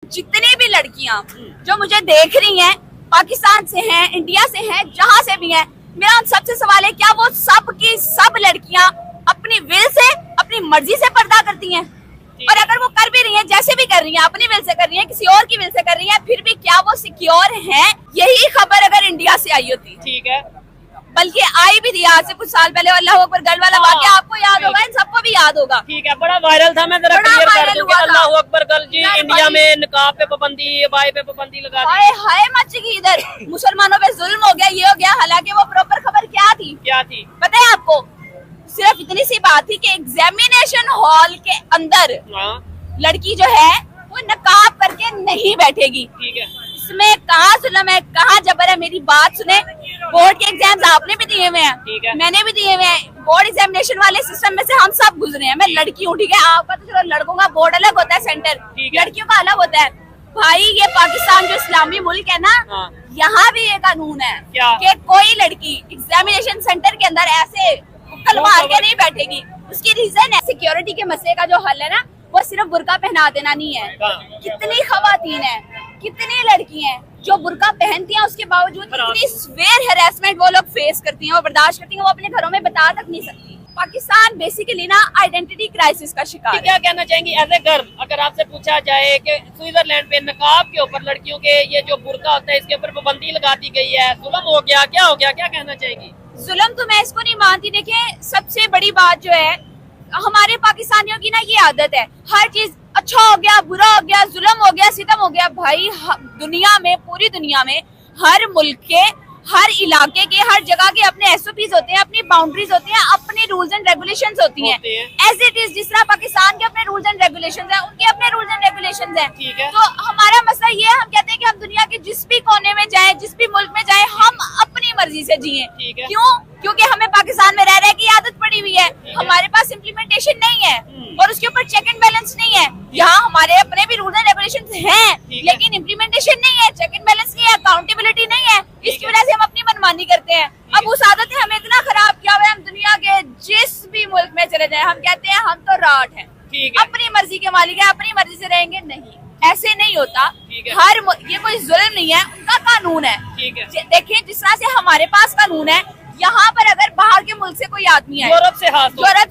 जितनी भी लड़कियां जो मुझे देख रही हैं, पाकिस्तान से हैं, इंडिया से हैं, जहां से भी हैं, मेरा उन सबसे सवाल है, क्या वो सब की सब लड़कियां अपनी विल से, अपनी मर्जी से पर्दा करती हैं? और अगर वो कर भी रही हैं, जैसे भी कर रही हैं, अपनी विल से कर रही हैं, किसी और की विल से कर रही हैं, फिर भी क्या वो सिक्योर हैं? यही खबर अगर इंडिया से आई होती, ठीक है, बल्कि आई भी थी आज से कुछ साल पहले, अल्लाह अकबर गर्ल वाला वाकया आपको याद होगा, इन सबको भी याद होगा। ठीक है, बड़ा वायरल था। मैं जरा क्लियर कर दूं कि अल्लाह अकबर गर्ल जी इंडिया में निकाब पे पाबंदी, बाई पे पाबंदी लगा दी। हाय हाय मच गई इधर, मुसलमानों पे जुल्म हो गया, ये हो गया। हालांकि वो प्रॉपर खबर क्या थी? क्या थी पता है आपको? सिर्फ इतनी सी बात थी कि एग्जामिनेशन हॉल के अंदर लड़की जो है वो नकाब करके नहीं बैठेगी। ठीक है, इसमें कहाँ जुल्म है, कहाँ जबर है? मेरी बात सुने, बोर्ड के एग्जाम्स आपने भी दिए हुए हैं, मैंने भी दिए हुए हैं। बोर्ड एग्जामिनेशन वाले सिस्टम में से हम सब गुजरे हैं। मैं लड़की हूँ, ठीक है, आपका तो चलो लड़कों का बोर्ड अलग होता है, सेंटर, लड़कियों का अलग होता है। भाई ये पाकिस्तान जो इस्लामी मुल्क है ना, यहाँ भी ये कानून है कि कोई लड़की एग्जामिनेशन सेंटर के अंदर ऐसे कल मार के नहीं बैठेगी। उसकी रीजन है सिक्योरिटी के मसले का जो हल है ना, वो सिर्फ बुर्का पहना देना नहीं है। कितनी खवातीन है, कितनी लड़की हैं जो बुर्का पहनती हैं, उसके बावजूद कितनी स्वेयर हैरेसमेंट वो लोग फेस करती हैं, वो बर्दाश्त करती हैं, वो अपने घरों में बता तक नहीं सकती। पाकिस्तान बेसिकली ना आइडेंटिटी क्राइसिस का शिकार है। क्या कहना चाहेंगी एज ए गर्ल, अगर आपसे पूछा जाए कि स्विट्जरलैंड पे नकाब के ऊपर लड़कियों के ये जो बुर्का होता है इसके ऊपर पाबंदी लगा दी गई है, जुल्म हो गया, क्या हो गया, क्या कहना चाहेंगी? जुल्म तो मैं इसको नहीं मानती। देखें, सबसे बड़ी बात जो है, हमारे पाकिस्तानियों की ना ये आदत है, हर चीज अच्छा हो गया, बुरा हो गया, जुल्म हो गया, सितम हो गया। भाई दुनिया में, पूरी दुनिया में हर मुल्क के, हर इलाके के, हर जगह के अपने एसओपीज होते हैं, अपनी बाउंड्रीज होती हैं, अपने रूल्स एंड रेगुलेशंस होती हैं। एज इट इज, जिस तरह पाकिस्तान के अपने रूल्स एंड रेगुलेशंस हैं, उनके अपने रूल्स एंड रेगुलेशंस हैं। तो हमारा मसला ये है, हम कहते हैं कि हम दुनिया के जिस भी कोने में जाएं, जिस भी मुल्क में जाएं, हम अपनी मर्जी से जिए। क्यों? क्योंकि हमें पाकिस्तान में रह रहे की आदत पड़ी हुई है, हमारे पास इम्प्लीमेंटेशन नहीं है और उसके ऊपर चेक एंड बैलेंस नहीं है। यहाँ हमारे अपने भी रूल्स एंड रेगुलेशंस हैं, लेकिन इम्प्लीमेंटेशन नहीं है, चेक एंड बैलेंस नहीं है, अकाउंटेबिलिटी नहीं है। इसकी वजह से हम अपनी मनमानी करते हैं। अब उस आदत ने हमें इतना खराब किया हुआ है, हम दुनिया के जिस भी मुल्क में चले जाएं, हम कहते हैं हम तो राट हैं, अपनी मर्जी के मालिक है, अपनी मर्जी से रहेंगे। नहीं, ऐसे नहीं होता। हर ये कोई जुल्म नहीं है, उनका कानून है। देखिए, जिस तरह से हमारे पास कानून है, यहाँ पर अगर बाहर के मुल्क से कोई आदमी है, यूरोप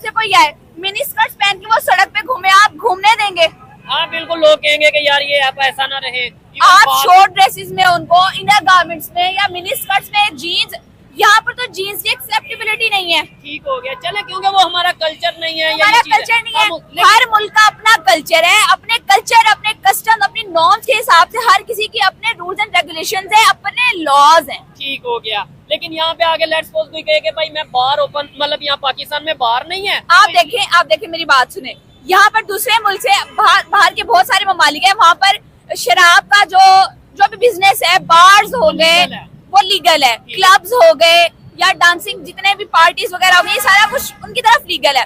से कोई आए, मिनी स्कर्ट पहन के वो सड़क पे घूमे, आप घूमने देंगे? हाँ बिल्कुल, लोग कहेंगे कि यार ये आप ऐसा ना रहे। आप शॉर्ट ड्रेसेस में उनको, इनर गारमेंट्स में या मिनी स्कर्ट्स में, जीन्स, यहाँ पर तो जीन्स की एक्सेप्टेबिलिटी नहीं है। ठीक हो गया, चले, क्योंकि वो हमारा कल्चर नहीं है, हमारा कल्चर नहीं है। हर मुल्क का अपना कल्चर है, अपने कल्चर, अपने कस्टम, अपनी नॉर्म्स के हिसाब से हर किसी की अपने रूल्स एंड रेगुलेशंस है, अपने लॉज हैं। ठीक हो गया, लेकिन यहाँ पे आगे लेट्स सपोज कोई कहे कि भाई मैं बार ओपन, मतलब यहाँ पाकिस्तान में बार नहीं है। आप देखें मेरी बात सुने, यहाँ पर दूसरे मुल्क से बाहर के बहुत सारे ममालिक है, वहाँ पर शराब का जो भी बिजनेस है, बार्स हो गए, वो लीगल है, क्लब्स हो गए या डांसिंग, जितने भी पार्टीज वगैरह हो गई, सारा कुछ उनकी तरफ लीगल है।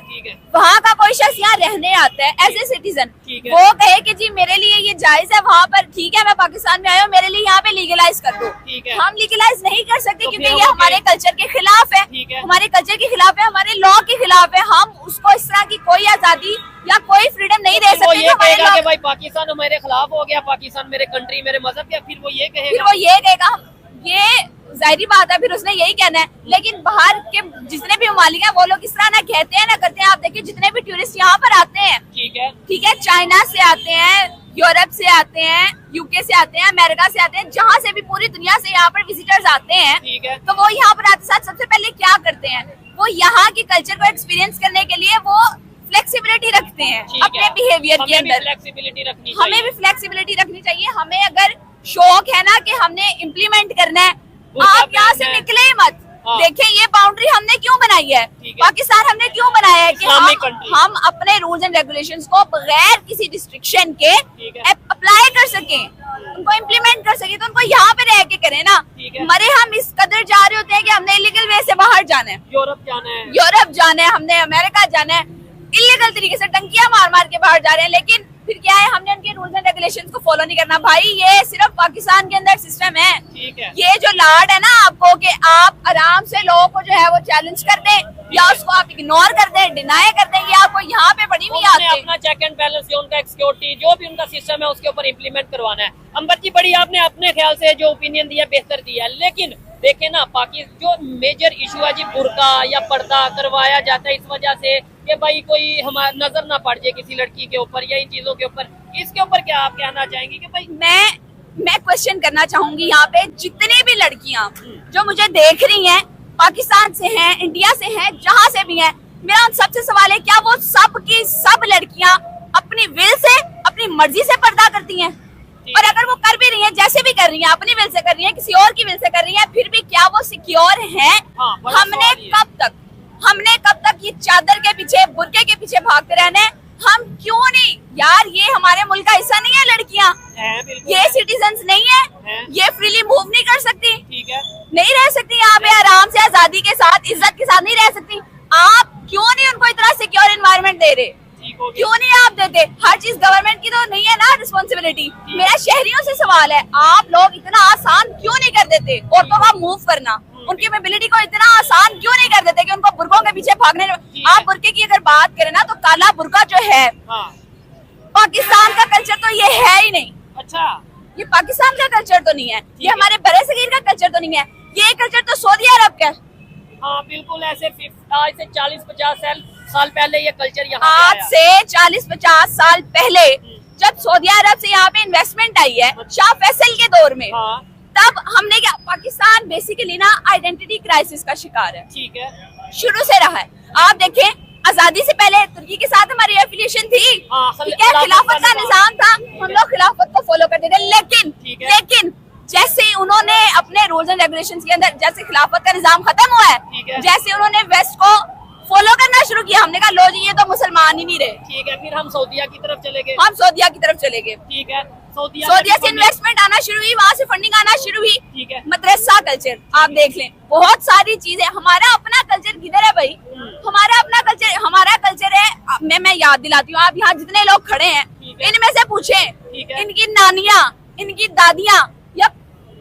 वहाँ का कोई शख्स यहाँ रहने आता है एज ए सिटीजन, वो कहे कि जी मेरे लिए ये जायज है, वहाँ पर ठीक है, मैं पाकिस्तान में आया हूँ, मेरे लिए यहाँ पे लीगलाइज कर दो। हम लीगलाइज नहीं कर सकते, क्योंकि ये हमारे कल्चर के खिलाफ है, हमारे कल्चर के खिलाफ है, हमारे लॉ के खिलाफ है। हम उसको इस तरह की कोई आजादी या कोई फ्रीडम नहीं दे सकते। ये कहेगा कि भाई पाकिस्तान हमारे खिलाफ हो गया, पाकिस्तान मेरे कंट्री, मेरे मजहब के, फिर वो ये कहेगा, ये जाहिर बात है, फिर उसने यही कहना है। लेकिन बाहर के जितने भी ममालिक हैं, वो लोग इस तरह ना कहते हैं ना करते हैं। आप देखिए, जितने भी टूरिस्ट यहाँ पर आते हैं, ठीक है, चाइना से आते हैं, यूरोप से आते हैं, यूके से आते हैं, अमेरिका से आते हैं, जहाँ से भी पूरी दुनिया से यहाँ पर विजिटर्स आते हैं, तो वो यहाँ पर आते साथ सबसे पहले क्या करते हैं, वो यहाँ के कल्चर को एक्सपीरियंस करने के लिए वो फ्लेक्सिबिलिटी रखते हैं अपने बिहेवियर के अंदर। हमें भी फ्लेक्सिबिलिटी रखनी चाहिए। हमें अगर शौक है ना कि हमने इम्प्लीमेंट करना है, आप यहाँ से निकले ही मत। देखिए, ये बाउंड्री हमने क्यों बनाई है, पाकिस्तान हमने क्यों बनाया है कि हम अपने रूल्स एंड रेगुलेशंस को बगैर किसी रिस्ट्रिक्शन के अप्लाई कर सकें, उनको इम्प्लीमेंट कर सकें। तो उनको यहाँ पे रह के करें ना। मरे हम इस कदर जा रहे होते हैं कि हमने इलीगल वे से बाहर जाना है, यूरोप जाना है, हमने अमेरिका जाना है, इलीगल तरीके से टंकियां मार मार के बाहर जा रहे हैं, लेकिन फिर क्या है, हमने उनके रूल्स एंड रेगुलेशंस को फॉलो नहीं करना। भाई ये सिर्फ पाकिस्तान के अंदर सिस्टम है। ये जो लाड है ना आपको कि आप आराम से लोगों को जो है वो चैलेंज कर दें, या उसको आप इग्नोर कर दें, डिनाई कर दें, ये आपको यहाँ पे बड़ी हुई उन्होंने आदतें। अपना चेक एंड बैलेंस या उनका एक सिक्योरिटी जो भी उनका सिस्टम है उसके ऊपर इम्प्लीमेंट करवाना है। अंबर जी बड़ी आपने अपने ख्याल से जो ओपिनियन दिया बेहतर दिया, लेकिन देखे ना पाकिस्तान जो मेजर इशू है जी बुर्का या पर्दा करवाया जाता है इस वजह से कि भाई कोई हमारा नजर ना पड़ जाए किसी लड़की के ऊपर या इन चीजों के ऊपर, इसके ऊपर क्या आप कहना चाहेंगे कि भाई? मैं क्वेश्चन करना चाहूंगी यहाँ पे, जितनी भी लड़कियां जो मुझे देख रही हैं, पाकिस्तान से हैं, इंडिया से हैं, जहां से भी हैं, मेरा उन सबसे सवाल है, क्या वो सब की सब लड़कियां अपनी विल से, अपनी मर्जी से पर्दा करती हैं? और अगर वो कर भी रही हैं, जैसे भी कर रही हैं, अपनी विल से कर रही हैं, किसी और की विल से कर रही हैं, फिर भी क्या वो सिक्योर हैं? हाँ, हमने कब तक ये चादर के पीछे, बुरके के पीछे भागते रहना है? हम क्यों नहीं यार, ये हमारे मुल्क का हिस्सा नहीं है लड़कियां, ये सिटीजन्स नहीं है, ये फ्रीली मूव नहीं कर सकती, ठीक है, नहीं रह सकती यहाँ पे आराम से, आजादी के साथ, इज्जत के साथ नहीं रह सकती। आप क्यों नहीं उनको इतना सिक्योर एनवायरनमेंट दे रहे? क्यों नहीं आप देते? हर चीज गवर्नमेंट की तो नहीं है ना रिस्पॉन्सिबिलिटी। मेरा शहरियों से सवाल है, आप लोग इतना आसान क्यों नहीं कर देते औरतों का मूव करना, उनकी मोबिलिटी को इतना आसान क्यों नहीं कर देते कि उनको बुरकों के पीछे भागने? आप बुरके की अगर बात करें ना, तो काला बुरका जो है पाकिस्तान का कल्चर तो ये है ही नहीं। अच्छा, ये पाकिस्तान का कल्चर तो नहीं है, ये हमारे बरसगीर का कल्चर तो नहीं है, ये कल्चर तो सऊदी अरब का है। हाँ बिल्कुल, ऐसे आज से 40-50 साल पहले ये कल्चर यहाँ आज से 40-50 साल पहले जब सऊदी अरब से यहाँ पे इन्वेस्टमेंट आई है शाह फैसल के दौर में, तब हमने क्या, पाकिस्तान बेसिकली ना आइडेंटिटी क्राइसिस का शिकार है, ठीक है, शुरू से रहा है। आप देखें, आजादी से पहले तुर्की के साथ हमारी एफिलिएशन थी, ठीक है, खिलाफत का निजाम था, हम लोग खिलाफत को फॉलो करते थे, लेकिन जैसे ही उन्होंने अपने रूल्स एंड रेगुलेशंस के अंदर, जैसे खिलाफत का निजाम खत्म हुआ है, जैसे उन्होंने वेस्ट को फॉलो करना शुरू किया, हमने कहा लो जी ये तो मुसलमान ही नहीं रहे, ठीक है, फिर हम सऊदीया की तरफ चले गए, ठीक है, सऊदीया से इन्वेस्टमेंट आना शुरू हुई, वहाँ से फंडिंग आना शुरू हुई, ठीक है, मदरसा कल्चर आप देख लें, बहुत सारी चीजें। हमारा अपना कल्चर किधर है भाई? हमारा अपना कल्चर है, मैं याद दिलाती हूँ, आप यहाँ जितने लोग खड़े हैं इनमें से पूछें, इनकी नानियाँ, इनकी दादियाँ, या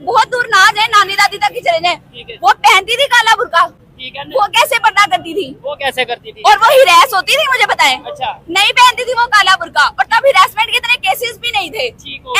बहुत दूर ना जाए, नानी दादी तक ही चले जाए, वो पहनती थी काला बुर्का, वो कैसे पर्दा करती थी? और वो हिरास होती थी, मुझे बताएं। अच्छा, नहीं पहनती थी वो काला बुर्का, और तब हिरासमेंट के इतने केसेस भी नहीं थे।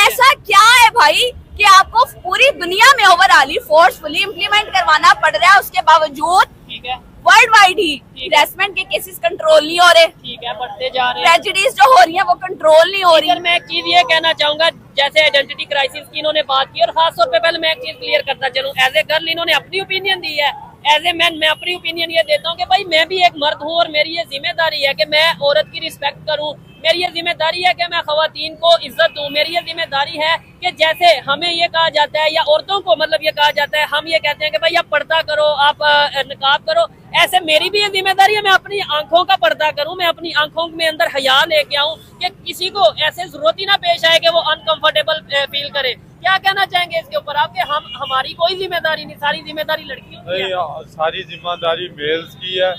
ऐसा क्या है भाई कि आपको पूरी दुनिया में ओवरऑल फोर्सफुली इम्प्लीमेंट करवाना पड़ रहा है, उसके बावजूद ठीक है, वर्ल्ड वाइड ही हिरासमेंट के केसेस कंट्रोल नहीं हो रहे, ठीक है, बढ़ते जा रहे हैं, ट्रेजेडीज जो हो रही है वो कंट्रोल नहीं हो रही। मैं एक चीज ये कहना चाहूंगा, जैसे आइडेंटिटी क्राइसिस की इन्होंने बात की, और खास तौर पे पहले मैं एक चीज क्लियर करता चलूं, एज ए गर्ल इन्होंने अपनी ओपिनियन दी है, एज ए मैन मैं अपनी ओपिनियन ये देता हूँ कि भाई मैं भी एक मर्द हूँ और मेरी ये जिम्मेदारी है कि मैं औरत की रिस्पेक्ट करूँ, मेरी ये जिम्मेदारी है कि मैं खवातीन को इज्जत दूँ, मेरी ये जिम्मेदारी है कि जैसे हमें ये कहा जाता है या औरतों को मतलब ये कहा जाता है, हम ये कहते हैं कि भाई आप पर्दा करो, आप निकाब करो, ऐसे मेरी भी ये जिम्मेदारी है मैं अपनी आंखों का पर्दा करूं, मैं अपनी आंखों में अंदर हया लेके आऊं कि किसी को ऐसे जरूरत ही ना पेश आए कि वो अनकंफर्टेबल फील करे। क्या कहना चाहेंगे इसके ऊपर आपके? हमारी कोई जिम्मेदारी नहीं, सारी जिम्मेदारी लड़कियों की है। सारी जिम्मेदारी मेल्स की है,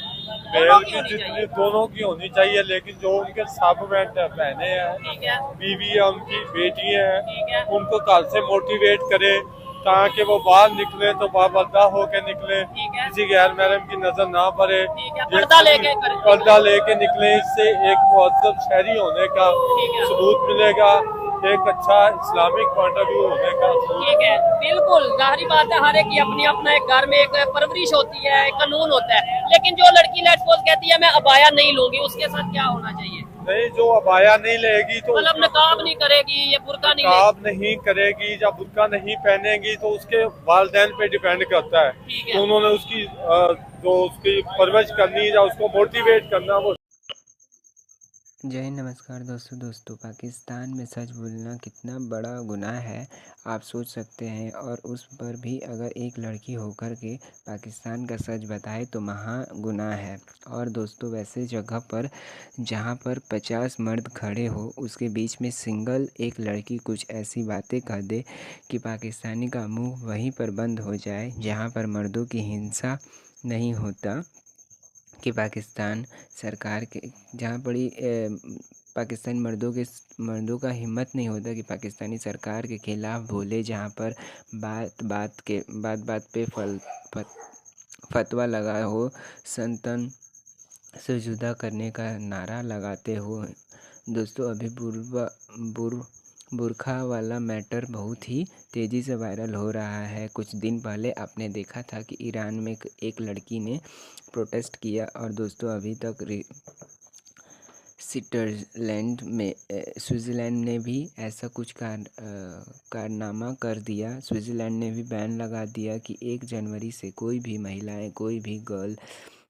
मेल की जितनी दोनों की होनी चाहिए, लेकिन जो उनके सबवेंट बहने हैं, बीवी है, उनकी बेटी है, उनको कल से मोटिवेट करे ताकि वो बाहर निकले तो बाबा होके निकले, किसी गैर महरम की नजर ना पड़े, पर्दा लेके निकले, इससे एक मुहज्जब शहरी होने का सबूत मिलेगा, एक अच्छा इस्लामिक पॉइंट ऑफ व्यू होने का। ठीक है, बिल्कुल जाहिर बात है, हर एक की अपनी अपना एक घर में एक परवरिश होती है, एक कानून होता है, लेकिन जो लड़की लेट्स सपोज कहती है मैं अबाया नहीं लूंगी, उसके साथ क्या होना चाहिए? नहीं, जो अबाया नहीं लेगी तो मतलब नकाब नहीं करेगी या बुर्का नहीं करेगी या बुर्का नहीं पहनेगी तो उसके वालिदैन पे डिपेंड करता है, तो उन्होंने उसकी जो उसकी परवरिश करनी या उसको मोटिवेट करना वो। जय हिंद, नमस्कार दोस्तों पाकिस्तान में सच बोलना कितना बड़ा गुनाह है आप सोच सकते हैं, और उस पर भी अगर एक लड़की होकर के पाकिस्तान का सच बताए तो महा गुनाह है। और दोस्तों वैसे जगह पर जहां पर 50 मर्द खड़े हो उसके बीच में सिंगल एक लड़की कुछ ऐसी बातें कर दे कि पाकिस्तानी का मुंह वहीं पर बंद हो जाए, जहां पर मर्दों की हिंसा नहीं होता, कि पाकिस्तान सरकार के जहाँ बड़ी पाकिस्तानी मर्दों का हिम्मत नहीं होता कि पाकिस्तानी सरकार के खिलाफ़ बोले, जहाँ पर बात बात पे फतवा लगा हो, सनतन से जुदा करने का नारा लगाते हुए। दोस्तों अभी बुरखा वाला मैटर बहुत ही तेज़ी से वायरल हो रहा है। कुछ दिन पहले आपने देखा था कि ईरान में एक लड़की ने प्रोटेस्ट किया और दोस्तों अभी तक स्विट्ज़रलैंड ने भी ऐसा कुछ कारनामा कर दिया। स्विट्ज़रलैंड ने भी बैन लगा दिया कि 1 जनवरी से कोई भी महिलाएं, कोई भी गर्ल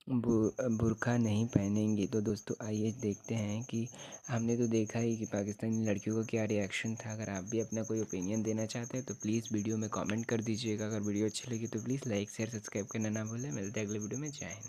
बुर्का नहीं पहनेंगी। तो दोस्तों आइए देखते हैं कि हमने तो देखा ही कि पाकिस्तानी लड़कियों का क्या रिएक्शन था। अगर आप भी अपना कोई ओपिनियन देना चाहते हैं तो प्लीज़ वीडियो में कमेंट कर दीजिएगा। अगर वीडियो अच्छी लगी तो प्लीज़ लाइक शेयर सब्सक्राइब करना ना भूलें। मिलते हैं अगले वीडियो में। जय हिंद।